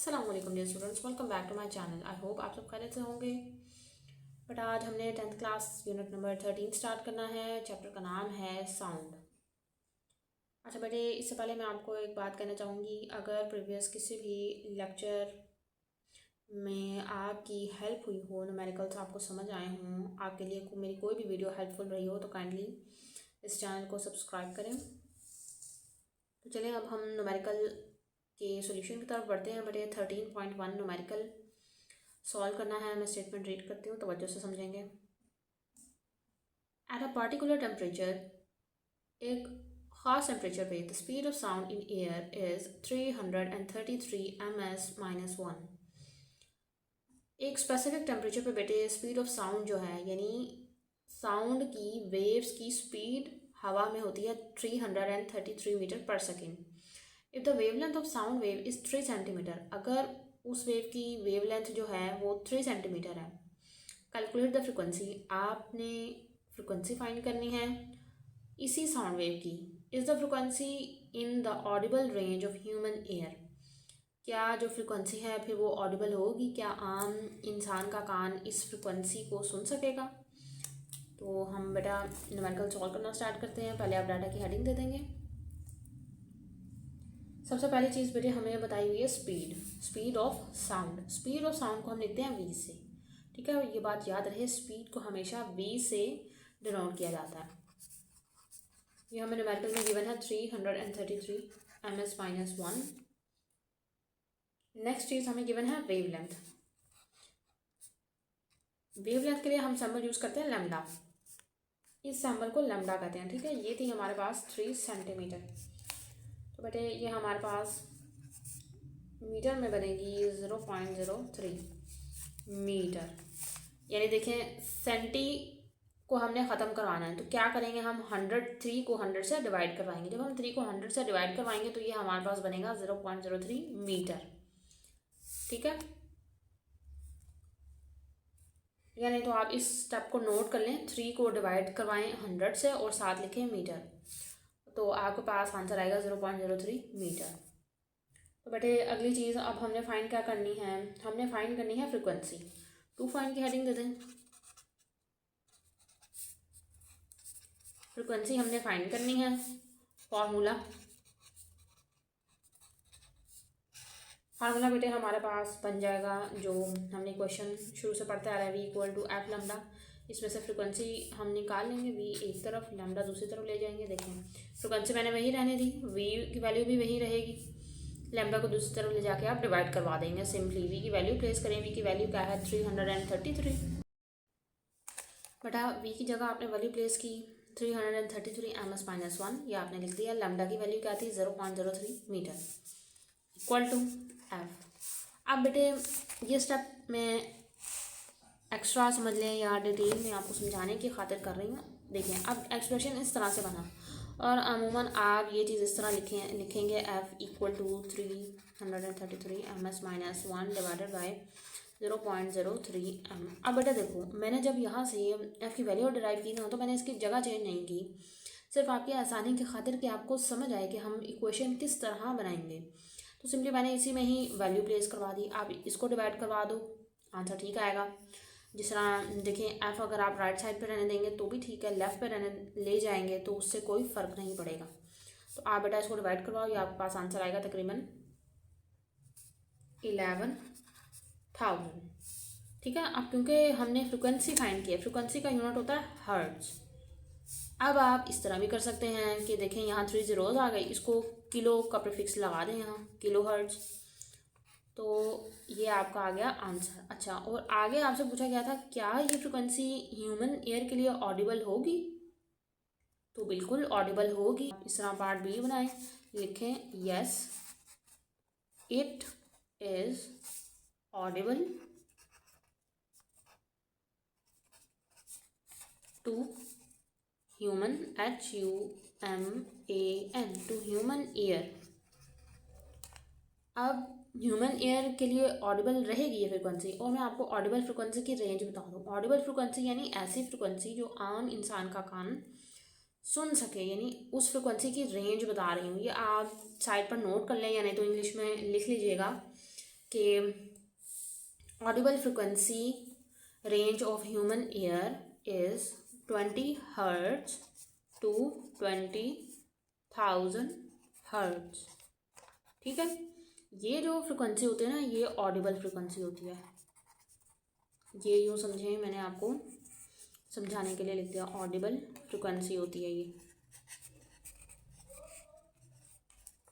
अस्सलाम वालेकुम dear students, welcome back to my channel. I hope आप सब खैरियत से होंगे। बट आज हमने 10th class unit number 13 start करना है। चैप्टर का नाम है साउंड। अच्छा बेटे, इससे पहले मैं आपको एक बात कहना चाहूँगी। अगर प्रीवियस किसी भी लेक्चर में आपकी हेल्प हुई हो, न्यूमेरिकल्स आपको समझ आए हों, आपके लिए मेरी कोई भी वीडियो हेल्पफुल रही हो, तो काइंडली इस चैनल को सब्सक्राइब करें। तो चलिए अब हम न्यूमेरिकल के सॉल्यूशन की तरफ बढ़ते हैं। बटे 13.1 न्यूमेरिकल सॉल्व करना है। मैं स्टेटमेंट रीड करती हूँ, तवज्जो से समझेंगे। एट अ पार्टिकुलर टेम्परेचर, एक ख़ास टेम्परेचर पे the speed of sound in air is 333 ms-1। एक स्पेसिफिक टेम्परेचर पे बेटे स्पीड ऑफ साउंड जो है, यानी साउंड की वेव्स की स्पीड हवा में होती है 333 metre per second. If the wavelength of sound wave is 3 centimetre, अगर उस वेव की वेवलेंथ जो है वो 3 सेंटीमीटर है। कैलकुलेट द फ्रिक्वेंसी, आपने फ्रिक्वेंसी फाइंड करनी है इसी साउंड वेव की। Is the frequency in the Audible range of human air, क्या जो फ्रिक्वेंसी है फिर वो ऑडिबल होगी, क्या आम इंसान का कान इस फ्रिक्वेंसी को सुन सकेगा। तो हम बेटा न्यूमेरिकल सॉल्व करना स्टार्ट करते हैं। पहले आप डाटा की हेडिंग दे देंगे। सबसे पहली चीज़ बेटे हमें बताई हुई है speed of sound. Speed of sound को हम लिखते हैं वी से, ठीक है। ये बात याद रहे, स्पीड को हमेशा वी से डिनोट किया जाता है। ये हमें न्यूमेरिकल में गिवन है 333 ms-1। नेक्स्ट चीज़ हमें गिवन है वेवलेंथ। वेवलेंथ के लिए हम सिंबल यूज़ करते हैं लैम्डा। इस सिंबल को लैम्डा कहते हैं, ठीक है। ये थी हमारे पास 3 सेंटीमीटर। तो बेटे ये हमारे पास मीटर में बनेगी 0.03 मीटर। यानी देखें, सेंटी को हमने ख़त्म करवाना है, तो क्या करेंगे हम 103 को 100 से डिवाइड करवाएंगे। जब हम 3 को 100 से डिवाइड करवाएंगे तो ये हमारे पास बनेगा 0.03 मीटर, ठीक है। यानी तो आप इस स्टेप को नोट कर लें, 3 को डिवाइड करवाएं 100 से और साथ लिखें मीटर, तो आपके पास आंसर आएगा 0.03 मीटर। तो बेटे अगली चीज़ अब हमने फाइंड क्या करनी है, हमने फाइंड करनी है फ्रिक्वेंसी। टू फाइंड की हेडिंग दे दें। फ्रिक्वेंसी हमने फाइंड करनी है। फार्मूला बेटे हमारे पास बन जाएगा, जो हमने क्वेश्चन शुरू से पढ़ते आ रहा है, v equal to f lambda. इसमें से फ्रिक्वेंसी हम निकाल लेंगे, वी एक तरफ लैम्डा दूसरी तरफ ले जाएंगे। देखें फ्रिक्वेंसी मैंने वही रहने दी, वी की वैल्यू भी वही रहेगी, लैम्डा को दूसरी तरफ ले जाके आप डिवाइड करवा देंगे सिंपली। वी की वैल्यू प्लेस करें, वी की वैल्यू क्या है 333। बेटा वी की जगह आपने वैल्यू प्लेस की 333 ms-1, ये आपने लिख दिया। लैम्डा की वैल्यू क्या थी 0.03 मीटर इक्वल टू एफ। अब बेटे ये स्टेप में एक्स्ट्रा समझ लें या डिटेल में आपको समझाने की खातिर कर रही हूँ। देखिए अब एक्सप्रेशन इस तरह से बना, और अमूमन आप ये चीज़ इस तरह लिखेंगे f equal to 333 ms-1 divided by 0.03 m। अब बेटा देखो, मैंने जब यहाँ से एफ़ की वैल्यू डिराइव की ना, तो मैंने इसकी जगह चेंज नहीं की, सिर्फ आपकी आसानी की खातिर कि आपको समझ आए कि हम इक्वेशन किस तरह बनाएंगे। तो सिंपली मैंने इसी में ही वैल्यू प्लेस करवा दी। आप इसको डिवाइड करवा दो, आंसर ठीक आएगा। जिस तरह देखें, एफ़ अगर आप राइट साइड पे रहने देंगे तो भी ठीक है, लेफ़्ट पे रहने ले जाएंगे तो उससे कोई फ़र्क नहीं पड़ेगा। तो आप बेटा इसको डिवाइड करवाओ, ये आपके पास आंसर आएगा तकरीबन 11,000, ठीक है। अब क्योंकि हमने फ्रिक्वेंसी फाइंड की है, फ्रिक्वेंसी का यूनिट होता है हर्ट्ज। अब आप इस तरह भी कर सकते हैं कि देखें यहाँ 3 ज़ीरोज़ आ गई, इसको किलो का प्रीफिक्स लगा दें यहाँ, किलो हर्ट्ज, तो ये आपका आ गया आंसर। अच्छा, और आगे आपसे पूछा गया था क्या ये फ्रिक्वेंसी ह्यूमन एयर के लिए ऑडिबल होगी, तो बिल्कुल ऑडिबल होगी। इस तरह पार्ट बी बनाएं, लिखें yes it is audible to human, HUMAN, to human ear. अब ह्यूमन ईयर के लिए ऑडिबल रहेगी ये फ्रिक्वेंसी, और मैं आपको ऑडिबल फ्रिक्वेंसी की रेंज बता दूँ। ऑडिबल फ्रिक्वेंसी यानी ऐसी फ्रिक्वेंसी जो आम इंसान का कान सुन सके, यानी उस फ्रिक्वेंसी की रेंज बता रही हूँ। ये आप साइड पर नोट कर लें, या नहीं तो इंग्लिश में लिख लीजिएगा कि audible frequency range of human ear is 20 hertz to 20,000 hertz. ठीक है, ये जो फ्रिक्वेंसी होती है ना, ये ऑडिबल फ्रिक्वेंसी होती है। ये यूँ समझें, मैंने आपको समझाने के लिए लिख दिया, ऑडिबल फ्रिक्वेंसी होती है ये।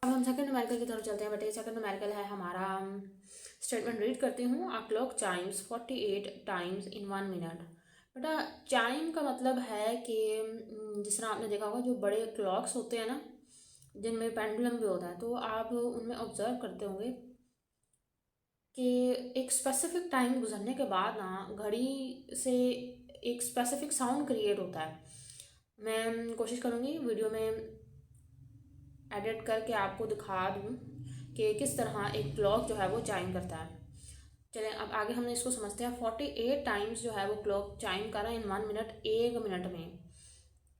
अब हम सेकंड न्यूमेरिकल की तरफ चलते हैं। बेटे सेकंड न्यूमेरिकल है हमारा, स्टेटमेंट रीड करती हूँ। A clock Chimes 48 times in 1 minute. बेटा चाइम का मतलब है कि जिस तरह आपने देखा होगा जो बड़े क्लॉक्स होते हैं ना, जिनमें पेंडुलम भी होता है, तो आप उनमें ऑब्जर्व करते होंगे कि एक स्पेसिफिक टाइम गुजरने के बाद ना घड़ी से एक स्पेसिफिक साउंड क्रिएट होता है। मैं कोशिश करूँगी वीडियो में एडिट करके आपको दिखा दूँ कि किस तरह एक क्लॉक जो है वो चाइम करता है। चलें अब आगे हमने इसको समझते हैं। 48 टाइम्स जो है वो क्लॉक चाइम कर रहा है इन 1 मिनट, 1 मिनट में।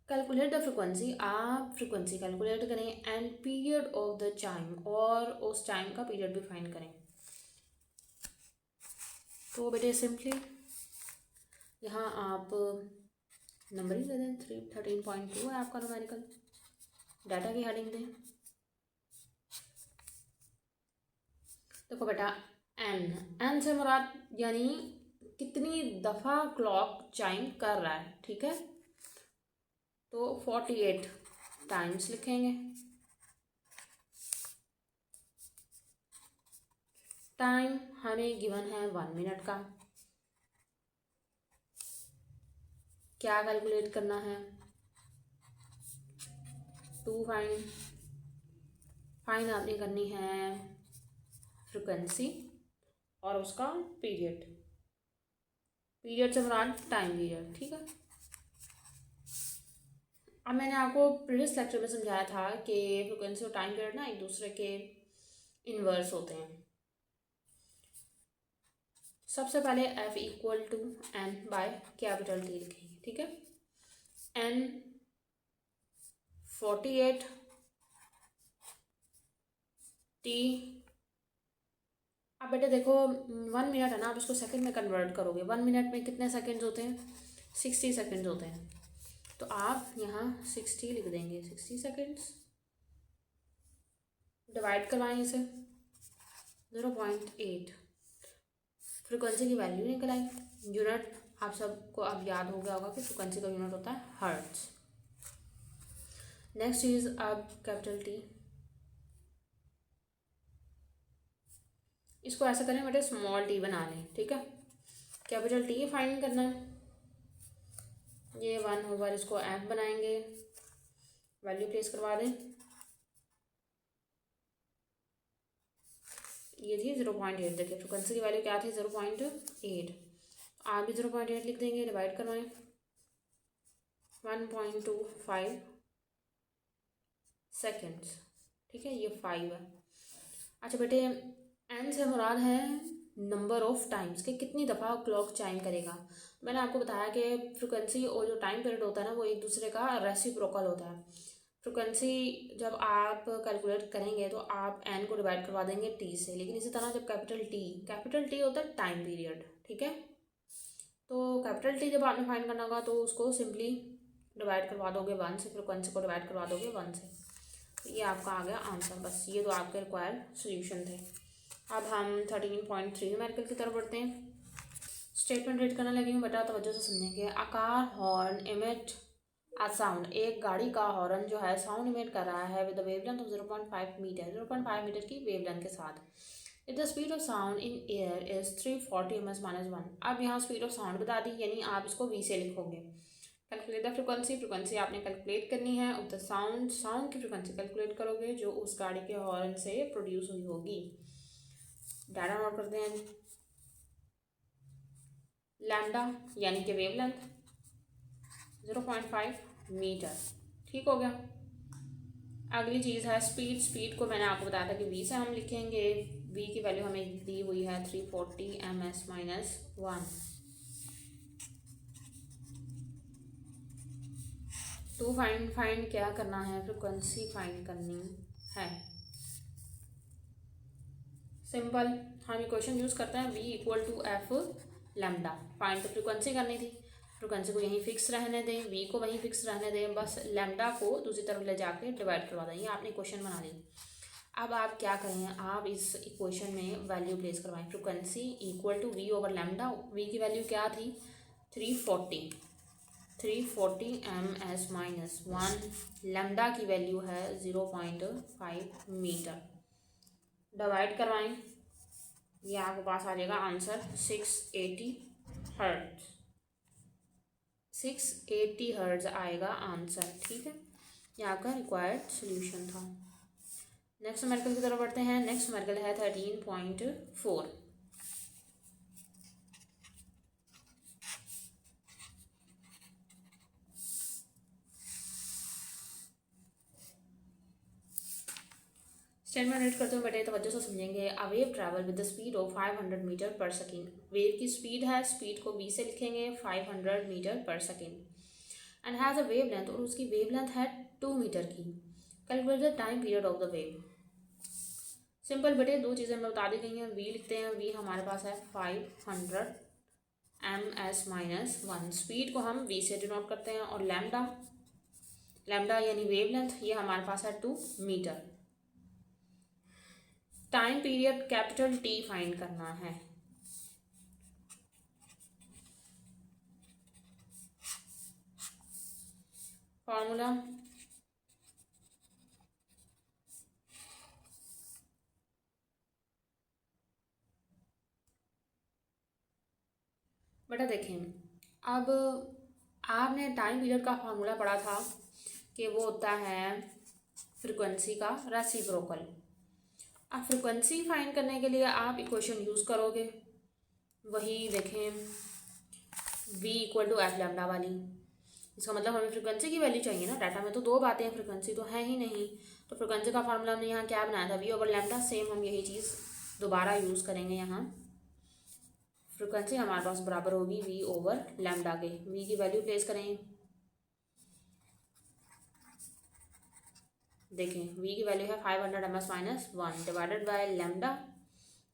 कैलकुलेट द फ्रिक्वेंसी, आप फ्रिक्वेंसी कैलकुलेट करें and period of the chyme, और उस टाइम का पीरियड भी फाइंड करें। तो बेटे सिंपली यहाँ आप नंबरिंग दे दें। 13.2 है आपका न्यूमेरिकल। डाटा की हेडिंग दें। देखो बेटा एन से मुराद यानी कितनी दफ़ा क्लॉक चाइम कर रहा है। ठीक है, तो 48 टाइम्स लिखेंगे। टाइम हमें गिवन है 1 मिनट का। क्या कैलकुलेट करना है? टू फाइन आपने करनी है फ्रिक्वेंसी और उसका पीरियड। पीरियड से मुराद टाइम पीरियड। ठीक है, अब मैंने आपको प्रीवियस लेक्चर में समझाया था कि फ्रिक्वेंसी और टाइम पीरियड ना एक दूसरे के इन्वर्स होते हैं। सबसे पहले F equal to n by capital T लिखेंगे। ठीक है, एन 48 टी। अब बेटे देखो 1 मिनट है ना, आप इसको सेकंड में कन्वर्ट करोगे। 1 मिनट में कितने सेकंड्स होते हैं? 60 सेकंड्स होते हैं। तो आप यहाँ 60 लिख देंगे। 60 सेकंड्स डिवाइड करवाएं इसे 0.8। फ्रिक्वेंसी की वैल्यू निकल आई। यूनिट आप सबको अब याद हो गया होगा कि फ्रिक्वेंसी का यूनिट होता है हर्ट्ज। नेक्स्ट इज अब कैपिटल टी। इसको ऐसा करें बेटे, स्मॉल टी बना लें। ठीक है, कैपिटल टी फाइंड करना है। ये 1/, इसको एफ बनाएंगे, वैल्यू प्लेस करवा दें। ये थी 0.8। देखिए फ्रिक्वेंसी की वैल्यू क्या थी? 0.8। आप भी 0.8 लिख देंगे। डिवाइड करवाएं 1.25 सेकेंड्स। ठीक है, ये 5 है। अच्छा बेटे एन से मुराद है नंबर ऑफ टाइम्स के कितनी दफ़ा क्लॉक चाइम करेगा। मैंने आपको बताया कि फ्रिक्वेंसी और जो टाइम पीरियड होता है ना वो एक दूसरे का रेसिप्रोकल होता है। फ्रिक्वेंसी जब आप कैलकुलेट करेंगे तो आप एन को डिवाइड करवा देंगे टी से, लेकिन इसी तरह जब कैपिटल टी होता है टाइम पीरियड। ठीक है, तो कैपिटल टी जब आपने फाइंड करना होगा तो उसको सिंपली डिवाइड करवा दोगे 1 से, फ्रिक्वेंसी को डिवाइड करवा दोगे 1 से। तो ये आपका आ गया आंसर। बस ये तो आपके रिक्वायर्ड सोल्यूशन थे। अब हम 13.3 न्यूमेरिकल की तरफ बढ़ते हैं। स्टेटमेंट रीड करने लगी हूँ बेटा, तवज्जो से सुनेंगे। A car horn emit a sound, एक गाड़ी का हॉर्न जो है साउंड इमिट कर रहा है with the wavelength of 0.5 metre, 0.5 metre की वेवलेंथ के साथ। If the speed of sound in air is 340 ms-1। अब यहाँ स्पीड ऑफ साउंड बता दी, यानी आप इसको v से लिखोगे। कैलकुलेट द फ्रिक्वेंसी, फ्रिक्वेंसी आपने कैलकुलेट करनी है। ऑफ द साउंड, साउंड की फ्रिक्वेंसी कैलकुलेट करोगे जो उस गाड़ी के हॉर्न से प्रोड्यूस हुई होगी। डाटा नोट करते हैं। लैम्डा यानी कि वेवलेंथ 0.5 मीटर। ठीक हो गया। अगली चीज़ है स्पीड। स्पीड को मैंने आपको बताया था कि v से हम लिखेंगे। v की वैल्यू हमें दी हुई है 340 ms-1। तो फाइंड क्या करना है? फ्रिक्वेंसी फाइंड करनी है। सिंपल, हम इक्वेशन यूज़ करते हैं v equal to f lambda. Find तो फ्रिक्वेंसी करनी थी, फ्रिक्वेंसी को यहीं फिक्स रहने दें, v को वहीं फिक्स रहने दें, बस लैम्डा को दूसरी तरफ ले जाके डिवाइड करवा दें। ये आपने इक्वेशन बना ली। अब आप क्या करें, आप इस इक्वेशन में वैल्यू प्लेस करवाएं। Frequency equal to v over lambda, v की वैल्यू क्या थी 340 ms-1, लैम्डा की वैल्यू है 0.5 मीटर। डिवाइड करवाएं, ये आपके पास आ जाएगा आंसर 680 हर्ट्ज। 680 हर्ट्ज आएगा आंसर। ठीक है, ये आपका रिक्वायर्ड सॉल्यूशन था। नेक्स्ट न्यूमेरिकल की तरफ बढ़ते हैं। नेक्स्ट न्यूमेरिकल है 13.4। स्टेटमेंट रीड करते हुए बेटे तवज्जो से समझेंगे। A wave travel with the speed of 500 metre per second. Wave की स्पीड है, स्पीड को v से लिखेंगे 500 metre per second. And has a wavelength, और उसकी वेव लेंथ है 2 मीटर की। Calculate the time period of the wave. Simple बेटे, दो चीज़ें हमें बता दी गई हैं। v लिखते हैं, v हमारे पास है 500 ms-1। स्पीड को हम v से डिनोट करते हैं, और लैम्डा यानी वेव लेंथ, ये हमारे पास है 2 metre. Time period capital T फाइंड करना है। फॉर्मूला बेटा देखें, अब आपने टाइम पीरियड का फार्मूला पढ़ा था कि वो होता है फ्रिक्वेंसी का रेसिप्रोकल। अब फ्रिक्वेंसी फाइंड करने के लिए आप इक्वेशन यूज़ करोगे, वही देखें v equal to f lambda वाली। इसका मतलब हमें फ्रिक्वेंसी की वैल्यू चाहिए ना। डाटा में तो दो बातें हैं, फ्रिक्वेंसी तो है ही नहीं। तो फ्रिक्वेंसी का फार्मूला हमने यहाँ क्या बनाया था, v ओवर लैम्डा। सेम हम यही चीज़ दोबारा यूज़ करेंगे यहाँ। फ्रिक्वेंसी हमारे पास बराबर होगी v ओवर लैम्डा के। v की वैल्यू प्लेस करें, देखें v की वैल्यू है 500 ms-1 divided by lambda.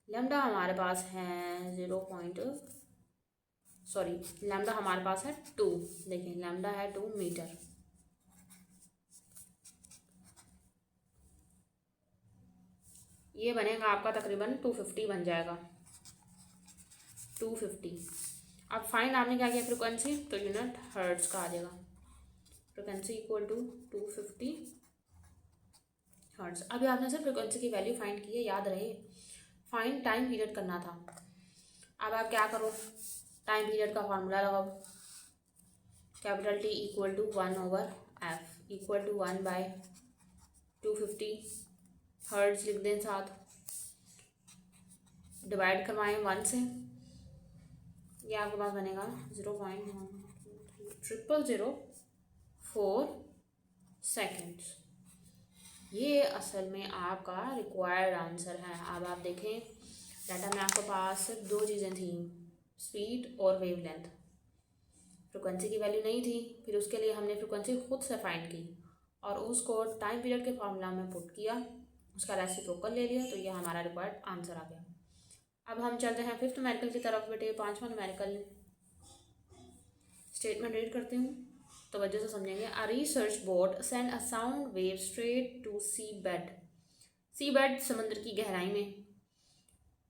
Lambda हमारे पास है लैम्डा हमारे पास है 2। देखें लैम्डा है 2 मीटर। ये बनेगा आपका तकरीबन 250 बन जाएगा, 250। अब फाइंड आपने क्या किया फ्रिक्वेंसी, तो यूनिट हर्ट्ज का आ जाएगा। Frequency equal to 250 hertz. अभी आपने सिर्फ फ्रिक्वेंसी की वैल्यू फाइंड की है, याद रहे फाइंड टाइम पीरियड करना था। अब आप क्या करो, टाइम पीरियड का फार्मूला लगाओ। Capital T equal to 1 over f equal to 1 by 250 hertz लिख दें साथ। डिवाइड करवाएं 1 से, ये आपके पास बनेगा 0.00004 सेकेंड्स। ये असल में आपका रिक्वायर्ड आंसर है। अब आप देखें डाटा में आपके पास सिर्फ दो चीज़ें थी, स्पीड और वेव लेंथ। फ्रिक्वेंसी की वैल्यू नहीं थी, फिर उसके लिए हमने फ्रिक्वेंसी खुद से फाइंड की और उसको टाइम पीरियड के फार्मूला में पुट किया, उसका रेसिप्रोकल ले लिया, तो ये हमारा रिक्वायर्ड आंसर आ गया। अब हम चलते हैं फिफ्थ न्यूमेरिकल की तरफ। बेटे पांचवा न्यूमेरिकल स्टेटमेंट रीड करती हूँ, तो वजह से समझेंगे। A research boat send a sound wave straight to seabed. Seabed समंदर की गहराई में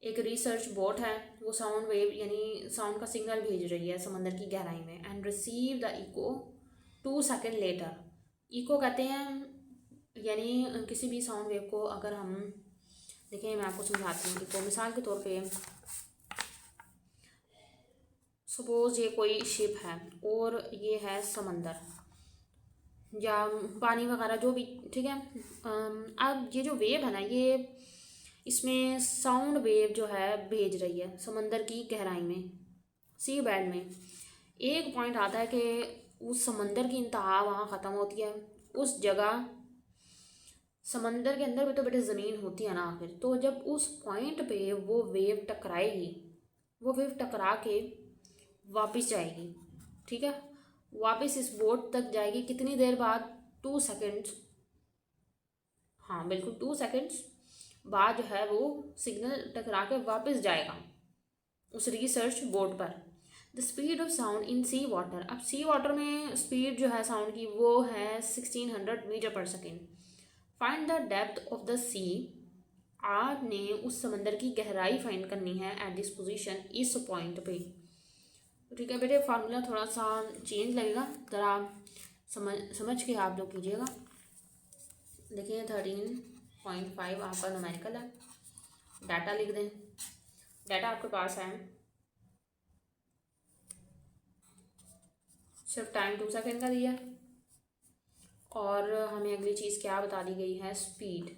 एक रिसर्च बोट है, वो साउंड वेव यानी साउंड का सिग्नल भेज रही है समंदर की गहराई में। And receive the echo 2 second later. Echo कहते हैं यानी किसी भी साउंड वेव को अगर हम देखें, मैं आपको समझाती हूँ। इको मिसाल के तौर पे सपोज ये कोई शिप है और ये है समंदर या पानी वगैरह जो भी, ठीक है। अब ये जो वेव है ना, ये इसमें साउंड वेव जो है भेज रही है समंदर की गहराई में, सी बेड में। एक पॉइंट आता है कि उस समंदर की इंतहा वहाँ ख़त्म होती है, उस जगह समंदर के अंदर भी तो बेटे ज़मीन होती है ना आखिर। तो जब उस पॉइंट पे वो वेव टकराएगी, वो वेव टकरा के वापस जाएगी, ठीक है, वापस इस बोट तक जाएगी। कितनी देर बाद, 2 सेकेंड्स, हाँ बिल्कुल 2 सेकेंड्स बाद जो है वो सिग्नल टकरा के वापस जाएगा उस रिसर्च बोर्ड पर। The speed of sound in sea water, अब सी वाटर में स्पीड जो है साउंड की वो है 1600 metre per second. Find the depth of the sea, आपने उस समंदर की गहराई फाइंड करनी है एट दिस पोजीशन, इस पॉइंट पे। ठीक है बेटे, फार्मूला थोड़ा सा चेंज लगेगा, ज़रा समझ के आप लोग कीजिएगा। देखिए 13.5 आपका न्यूमेरिकल है, डाटा लिख दें। डाटा आपके पास है, सिर्फ टाइम 2 सेकेंड का दिया है, और हमें अगली चीज़ क्या बता दी गई है, speed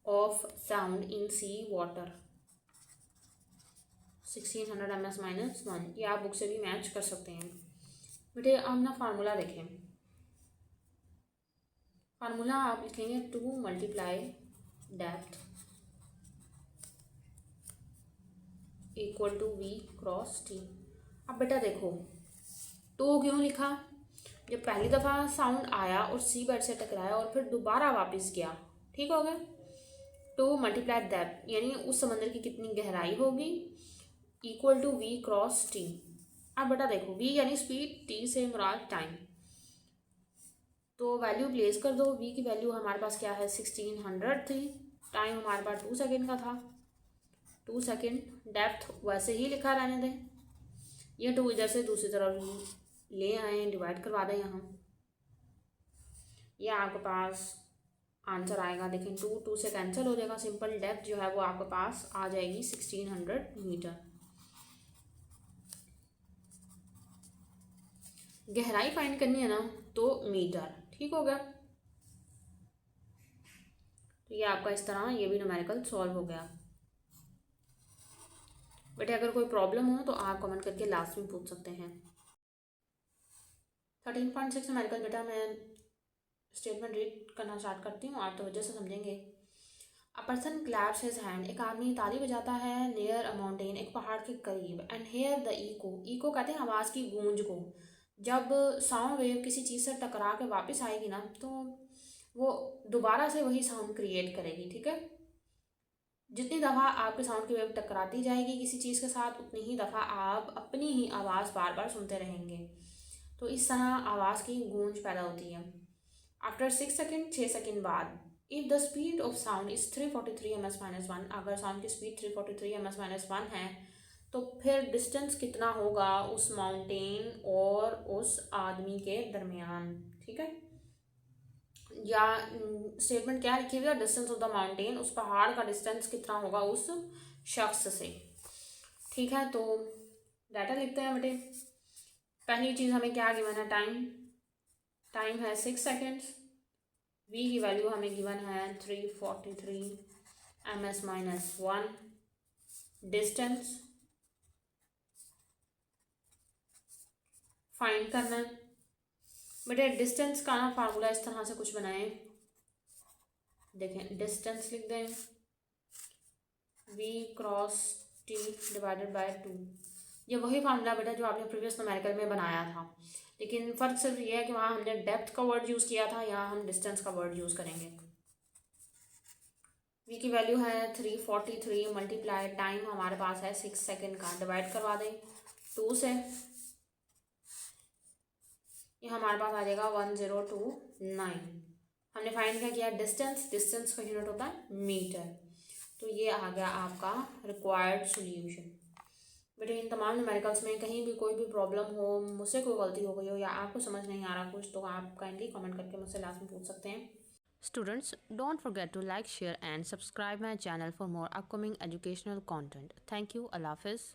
of sound in sea water 1600 ms-1। ये आप बुक से भी मैच कर सकते हैं बेटे। अब ना फार्मूला देखें, फार्मूला आप लिखेंगे 2 multiply depth equal to v cross t। अब बेटा देखो 2 क्यों लिखा, जब पहली दफ़ा साउंड आया और सी बेड से टकराया और फिर दोबारा वापस गया, ठीक हो गया। 2 मल्टीप्लाई डेप्थ यानी उस समंदर की कितनी गहराई होगी, equal to v cross t। अब बेटा देखो v यानी स्पीड, t से मुराद टाइम, तो वैल्यू प्लेस कर दो। v की वैल्यू हमारे पास क्या है 1600 थी, टाइम हमारे पास 2 सेकेंड का था, 2 सेकेंड। डेप्थ वैसे ही लिखा रहने दें, ये 2 इधर से दूसरी तरफ ले आए, डिवाइड करवा दें यहाँ, ये आपके पास आंसर आएगा। देखें 2 से कैंसिल हो जाएगा, सिंपल डेप्थ जो है वो आपके पास आ जाएगी 1600 मीटर। गहराई फाइंड करनी है ना तो मीटर, ठीक हो गया। तो ये आपका इस तरह ये भी न्यूमेरिकल सॉल्व हो गया। बेटे अगर कोई प्रॉब्लम हो तो आप कमेंट करके लास्ट में पूछ सकते हैं। 13.6 न्यूमेरिकल बेटा मैं स्टेटमेंट रीड करना स्टार्ट करती हूँ, आप तवज्जो से समझेंगे। A person claps his hand, एक आदमी ताली बजाता है, नियर अ माउंटेन, एक पहाड़ के करीब, and hear the echo, echo कहते हैं आवाज़ की गूंज को। जब साउंड वेव किसी चीज़ से टकरा के वापस आएगी ना तो वो दोबारा से वही साउंड क्रिएट करेगी, ठीक है। जितनी दफ़ा आपके साउंड की वेव टकराती जाएगी किसी चीज़ के साथ, उतनी ही दफ़ा आप अपनी ही आवाज़ बार बार सुनते रहेंगे, तो इस तरह आवाज़ की गूंज पैदा होती है। आफ्टर 6 सेकेंड, 6 सेकेंड बाद, if the speed of sound is 343 ms-1, अगर साउंड की स्पीड 343 ms-1 है तो फिर डिस्टेंस कितना होगा उस माउंटेन और उस आदमी के दरमियान, ठीक है। या स्टेटमेंट क्या लिखिएगा, डिस्टेंस ऑफ द माउंटेन, उस पहाड़ का डिस्टेंस कितना होगा उस शख्स से, ठीक है। तो डाटा लिखते हैं बेटे। पहली चीज़ हमें क्या गिवन है, टाइम है 6 सेकेंड्स, v की वैल्यू हमें गिवन है 343 ms-1, डिस्टेंस फाइंड करना है बेटे। डिस्टेंस का ना फार्मूला इस तरह से कुछ बनाएं, देखें डिस्टेंस लिख दें v cross t divided by 2। ये वही फार्मूला बेटा जो आपने प्रीवियस न्यूमेरिकल में बनाया था, लेकिन फ़र्क सिर्फ ये है कि वहाँ हमने डेप्थ का वर्ड यूज़ किया था, यहाँ हम डिस्टेंस का वर्ड यूज़ करेंगे। v की वैल्यू है 343 मल्टीप्लाई टाइम हमारे पास है 6 सेकेंड का, डिवाइड करवा दें 2 से, ये हमारे पास आ जाएगा 1029। हमने फाइंड क्या किया, डिस्टेंस का यूनिट होता है मीटर, तो ये आ गया आपका रिक्वायर्ड सॉल्यूशन। बेटे इन तमाम न्यूमेरिकल्स में कहीं भी कोई भी प्रॉब्लम हो, मुझसे कोई गलती हो गई हो या आपको समझ नहीं आ रहा कुछ, तो आप काइंडली कमेंट करके मुझसे लास्ट में पूछ सकते हैं। Students, don't forget to like, share and subscribe my channel for more upcoming educational content. Thank you. Allah Hafiz.